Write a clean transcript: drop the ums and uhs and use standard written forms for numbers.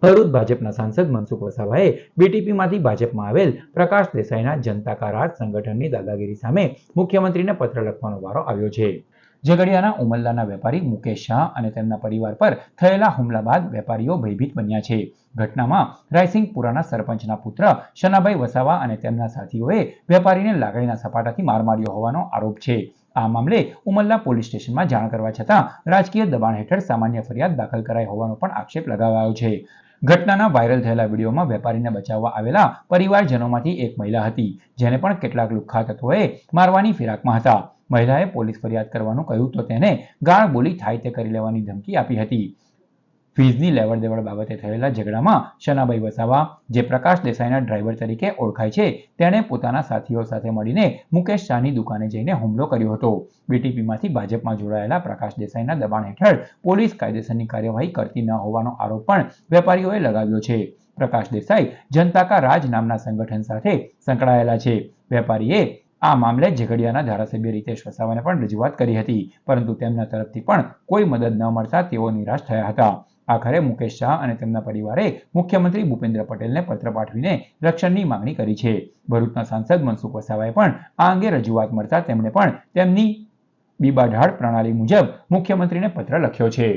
ભરૂચ ભાજપના સાંસદ મનસુખ વસાવાએ બીટીપીમાંથી ભાજપમાં આવેલ પ્રકાશ દેસાઈના જનતા કા રાજ સંગઠનની દાદાગીરી સામે મુખ્યમંત્રીને પત્ર લખવાનો વારો આવ્યો છે। ઝઘડિયાના ઉમરલાના વેપારી મુકેશ શાહ અને તેમના પરિવાર પર થયેલા હુમલા બાદ વેપારીઓ ભયભીત બન્યા છે। ઘટનામાં રાયસિંગપુરાના સરપંચના પુત્ર શનાભાઈ વસાવા અને તેમના સાથીઓએ વેપારીને લાકડીના સપાટાથી માર માર્યો હોવાનો આરોપ છે। આ મામલે ઉમરલા પોલીસ સ્ટેશનમાં જાણ કરવા છતાં રાજકીય દબાણ હેઠળ સામાન્ય ફરિયાદ દાખલ કરાઈ હોવાનો પણ આક્ષેપ લગાવાયો છે। ઘટનાના વાયરલ થયેલા વિડીયોમાં વેપારીને બચાવવા આવેલા પરિવારજનોમાંથી એક મહિલા હતી, જેને પણ કેટલાક લુખ્ખા તત્વોએ મારવાની ફિરાકમાં હતા। મહિલાએ પોલીસ ફરિયાદ કરવાનું કહ્યું તો તેને ગાળ બોલી થાય તે કરી લેવાની ધમકી આપી હતી। ફીઝની લેવડ દેવડ બાબતે થયેલા ઝઘડામાં શનાભાઈ વસાવા, જે પ્રકાશ દેસાઈના ડ્રાઈવર તરીકે ઓળખાય છે, તેણે પોતાના સાથીઓ સાથે મળીને મુકેશ શાહની દુકાને જઈને હુમલો કર્યો હતો। બીટીપીમાંથી ભાજપમાં જોડાયેલા પ્રકાશ દેસાઈના દબાણ હેઠળ પોલીસ કાયદેસરની કાર્યવાહી કરતી ન હોવાનો આરોપ પણ વેપારીઓએ લગાવ્યો છે। પ્રકાશ દેસાઈ જનતા કા રાજ નામના સંગઠન સાથે સંકળાયેલા છે। વેપારીએ આ મામલે ઝઘડિયાના ધારાસભ્ય રીતેશ વસાવાને પણ રજૂઆત કરી હતી, પરંતુ તેમના તરફથી પણ કોઈ મદદ ન મળતા તેઓ નિરાશ થયા હતા। આખરે મુકેશ શાહ અને તેમના પરિવારે મુખ્યમંત્રી ભૂપેન્દ્ર પટેલને પત્ર પાઠવીને રક્ષણની માંગણી કરી છે। ભરૂચના સાંસદ મનસુખ વસાવાએ પણ આ અંગે રજૂઆત મળતા તેમણે પણ તેમની બીબાઢાળ પ્રણાલી મુજબ મુખ્યમંત્રીને પત્ર લખ્યો છે।